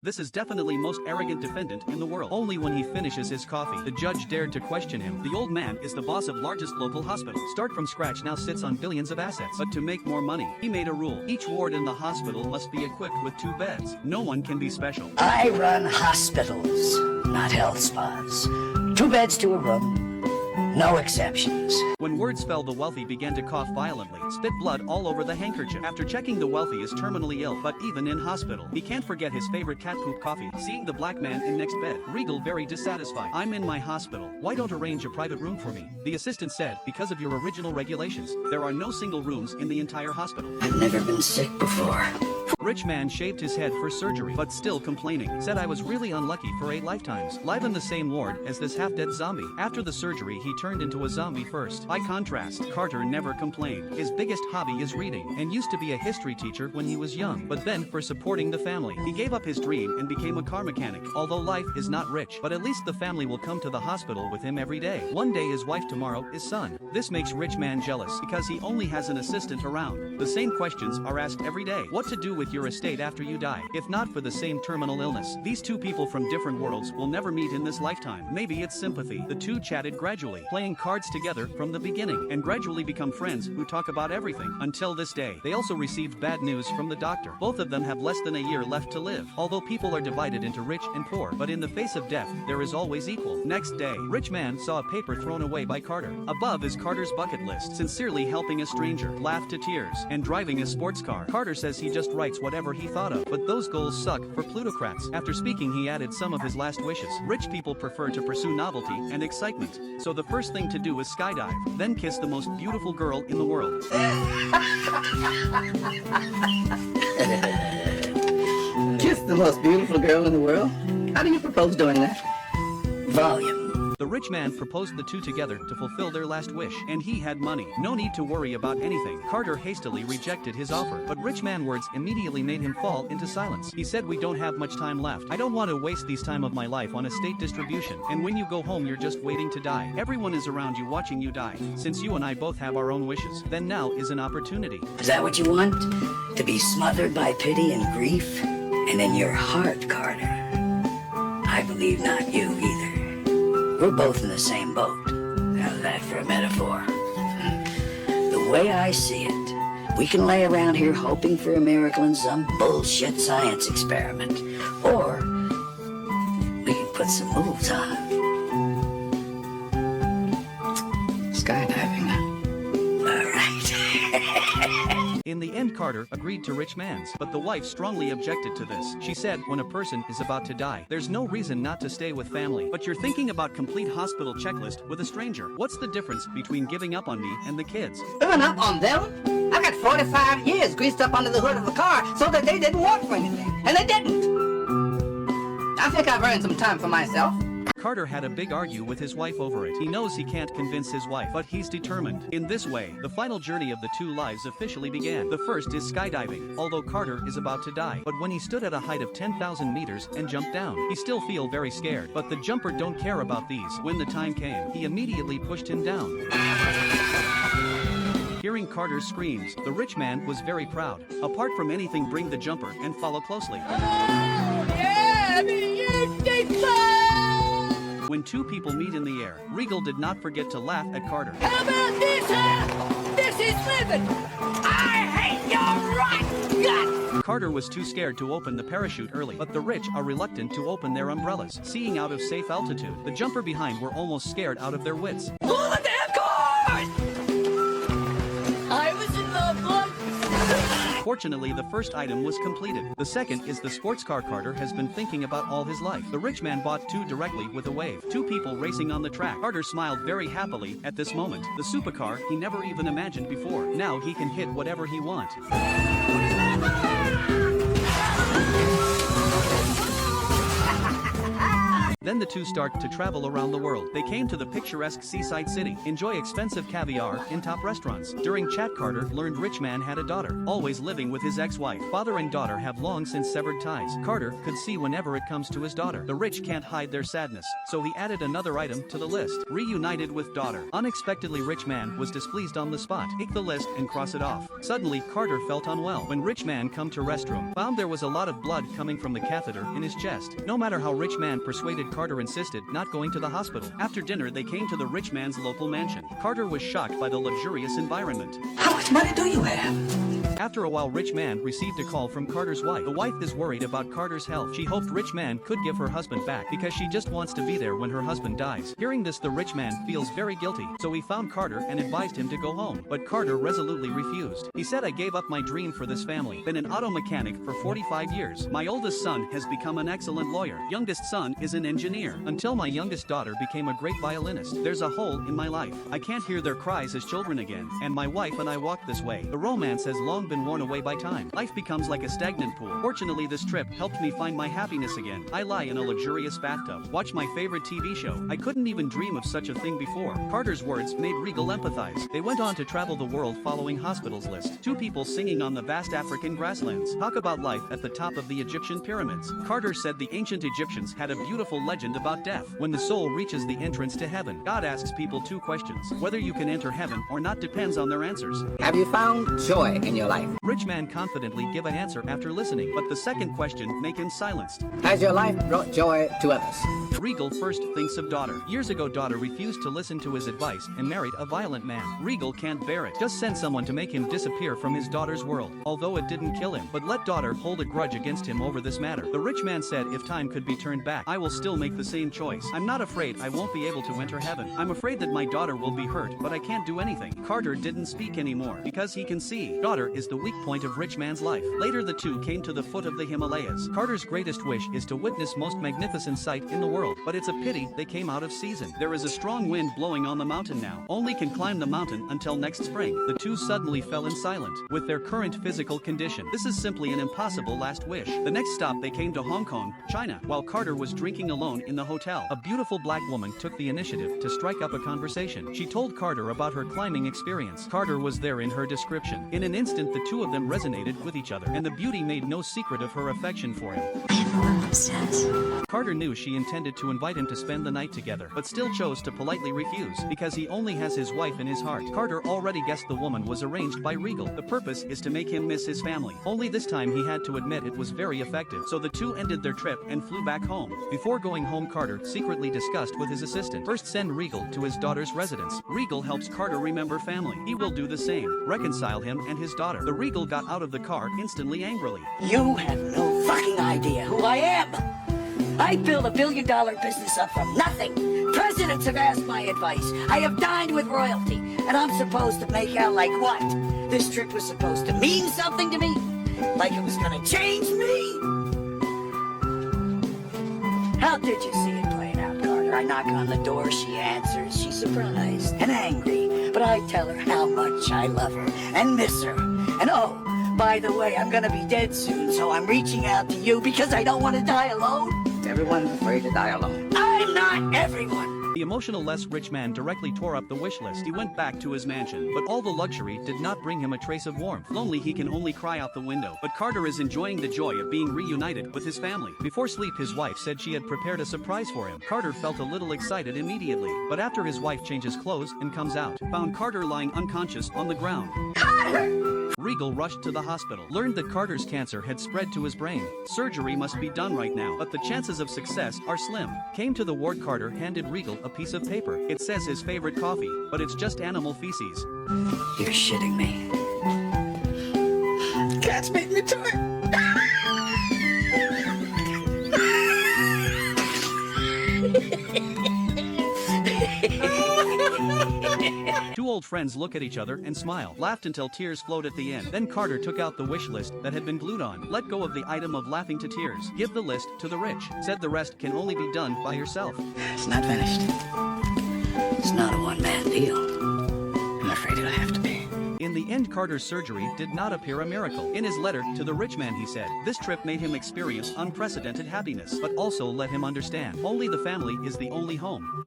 This is definitely most arrogant defendant in the world. Only when he finishes his coffee, the judge dared to question him. The old man is the boss of largest local hospital. Start from scratch now sits on billions of assets. But to make more money, he made a rule. Each ward in the hospital must be equipped with 2 beds. No one can be special. I run hospitals, not health spas. 2 beds to a room. No exceptions. When words fell, the wealthy began to cough violently, spit blood all over the handkerchief. After checking, the wealthy is terminally ill, but even in hospital, he can't forget his favorite cat poop coffee. Seeing the black man in next bed, Regal very dissatisfied. I'm in my hospital. Why don't arrange a private room for me? The assistant said, because of your original regulations, there are no single rooms in the entire hospital. I've never been sick before. Rich man shaved his head for surgery, but still complaining. Said I was really unlucky for 8 lifetimes. Live in the same ward as this half-dead zombie. After the surgery, he turned into a zombie first. By contrast, Carter never complained. His biggest hobby is reading, and used to be a history teacher when he was young. But then, for supporting the family, he gave up his dream and became a car mechanic. Although life is not rich, but at least the family will come to the hospital with him every day. One day his wife, tomorrow his son. This makes rich man jealous, because he only has an assistant around. The same questions are asked every day. What to do with your estate after you die? If not for the same terminal illness, these 2 people from different worlds will never meet in this lifetime. Maybe it's sympathy. The 2 chatted gradually, playing cards together from the beginning, and gradually become friends who talk about everything. Until this day, they also received bad news from the doctor. Both of them have less than a year left to live. Although people are divided into rich and poor, but in the face of death, there is always equal. Next day, rich man saw a paper thrown away by Carter. Above is Carter's bucket list: sincerely helping a stranger, laugh to tears, and driving a sports car. Carter says he just writes whatever he thought of, but those goals suck for plutocrats. After speaking, he added some of his last wishes. Rich people prefer to pursue novelty and excitement, so the first thing to do is skydive, then kiss the most beautiful girl in the world. Kiss the most beautiful girl in the world? How do you propose doing that? Volume. The rich man proposed the 2 together to fulfill their last wish, and he had money. No need to worry about anything. Carter hastily rejected his offer, but rich man words immediately made him fall into silence. He said, we don't have much time left. I don't want to waste these time of my life on estate distribution, and when you go home you're just waiting to die. Everyone is around you watching you die. Since you and I both have our own wishes, then now is an opportunity. Is that what you want? To be smothered by pity and grief? And in your heart, Carter, I believe not you either. We're both in the same boat. How's that for a metaphor? The way I see it, we can lay around here hoping for a miracle in some bullshit science experiment. Or we can put some moves on. Skydiving. All right. In the end, Carter agreed to rich man's, but the wife strongly objected to this. She said, when a person is about to die, there's no reason not to stay with family. But you're thinking about complete hospital checklist with a stranger. What's the difference between giving up on me and the kids? Giving up on them? I got 45 years greased up under the hood of the car so that they didn't want for anything. And they didn't. I think I've earned some time for myself. Carter had a big argue with his wife over it. He knows he can't convince his wife, but he's determined. In this way, the final journey of the 2 lives officially began. The first is skydiving, although Carter is about to die. But when he stood at a height of 10,000 meters and jumped down, he still feel very scared. But the jumper don't care about these. When the time came, he immediately pushed him down. Hearing Carter's screams, the rich man was very proud. Apart from anything, bring the jumper and follow closely. Oh, yeah, beautiful! When 2 people meet in the air, Regal did not forget to laugh at Carter. How about this, huh? This is living! I hate your right gut! Carter was too scared to open the parachute early, but the rich are reluctant to open their umbrellas. Seeing out of safe altitude, the jumper behind were almost scared out of their wits. Pull the damn cord! I was in love, boy. Fortunately, the first item was completed. The second is the sports car Carter has been thinking about all his life. The rich man bought 2 directly with a wave. 2 people racing on the track. Carter smiled very happily at this moment. The supercar he never even imagined before. Now he can hit whatever he wants. Then the two start to travel around the world. They came to the picturesque seaside city, enjoy expensive caviar in top restaurants. During chat, Carter learned rich man had a daughter, always living with his ex-wife. Father and daughter have long since severed ties. Carter could see whenever it comes to his daughter. The rich can't hide their sadness, so he added another item to the list. Reunited with daughter. Unexpectedly, rich man was displeased on the spot. Take the list and cross it off. Suddenly, Carter felt unwell. When rich man come to restroom, found there was a lot of blood coming from the catheter in his chest. No matter how rich man persuaded, Carter insisted not going to the hospital. After dinner, they came to the rich man's local mansion. Carter was shocked by the luxurious environment. How much money do you have? After a while, rich man received a call from Carter's wife. The wife is worried about Carter's health. She hoped rich man could give her husband back because she just wants to be there when her husband dies. Hearing this, the rich man feels very guilty, so he found Carter and advised him to go home. But Carter resolutely refused. He said, "I gave up my dream for this family. Been an auto mechanic for 45 years. My oldest son has become an excellent lawyer. Youngest son is an engineer. Until my youngest daughter became a great violinist. There's a hole in my life. I can't hear their cries as children again. And my wife and I walk this way. The romance has long been worn away by time. Life becomes like a stagnant pool. Fortunately, this trip helped me find my happiness again. I lie in a luxurious bathtub, watch my favorite TV show. I couldn't even dream of such a thing before." Carter's words made Regal empathize. They went on to travel the world following hospitals list. Two people singing on the vast African grasslands. Talk about life at the top of the Egyptian pyramids. Carter said the ancient Egyptians had a beautiful legend about death. When the soul reaches the entrance to heaven, God asks people two questions. Whether you can enter heaven or not depends on their answers. Have you found joy in your life? Rich man confidently give an answer after listening, but the second question make him silenced. Has your life brought joy to others? Regal first thinks of daughter. Years ago, daughter refused to listen to his advice and married a violent man. Regal can't bear it. Just send someone to make him disappear from his daughter's world. Although it didn't kill him, but let daughter hold a grudge against him over this matter. The rich man said, "If time could be turned back, I will still make the same choice. I'm not afraid I won't be able to enter heaven. I'm afraid that my daughter will be hurt, but I can't do anything." Carter didn't speak anymore because he can see daughter is the weak point of rich man's life. Later, the two came to the foot of the Himalayas. Carter's greatest wish is to witness most magnificent sight in the world, but it's a pity they came out of season. There is a strong wind blowing on the mountain now. Only can climb the mountain until next spring. The two suddenly fell in silent. With their current physical condition, this is simply an impossible last wish. The next stop, they came to Hong Kong, China. While Carter was drinking alone in the hotel, a beautiful black woman took the initiative to strike up a conversation. She told Carter about her climbing experience. Carter was there in her description. In an instant, the two of them resonated with each other, and the beauty made no secret of her affection for him. I'm upstairs. Carter knew she intended to invite him to spend the night together, but still chose to politely refuse, because he only has his wife in his heart. Carter already guessed the woman was arranged by Regal. The purpose is to make him miss his family. Only this time he had to admit it was very effective, so the two ended their trip and flew back home. Before going home, Carter secretly discussed with his assistant. First, send Regal to his daughter's residence. Regal helps Carter remember family. He will do the same. Reconcile him and his daughter. The Regal got out of the car instantly angrily. You have no fucking idea who I am. I built $1 billion business up from nothing. Presidents have asked my advice. I have dined with royalty, and I'm supposed to make out like what? This trip was supposed to mean something to me? Like it was gonna change me? How did you see it playing out, Carter? I knock on the door, she answers. She's surprised and angry, but I tell her how much I love her and miss her. And oh, by the way, I'm gonna be dead soon, so I'm reaching out to you because I don't want to die alone. Everyone's afraid to die alone. I'm not everyone. The emotional less rich man directly tore up the wish list. He went back to his mansion, but all the luxury did not bring him a trace of warmth. Lonely, he can only cry out the window. But Carter is enjoying the joy of being reunited with his family. Before sleep, his wife said she had prepared a surprise for him. Carter felt a little excited immediately, but after his wife changes clothes and comes out, found Carter lying unconscious on the ground. Carter! Regal rushed to the hospital, learned that Carter's cancer had spread to his brain. Surgery must be done right now, but the chances of success are slim. Came to the ward, Carter handed Regal a piece of paper. It says his favorite coffee, but it's just animal feces. You're shitting me. Cats make me tired. Two old friends look at each other and smile, laughed until tears flowed at the end. Then Carter took out the wish list that had been glued on. Let go of the item of laughing to tears. Give the list to the rich. Said the rest can only be done by yourself. It's not finished. It's not a one-man deal. I'm afraid it'll have to be. In the end, Carter's surgery did not appear a miracle. In his letter to the rich man he said, this trip made him experience unprecedented happiness, but also let him understand only the family is the only home.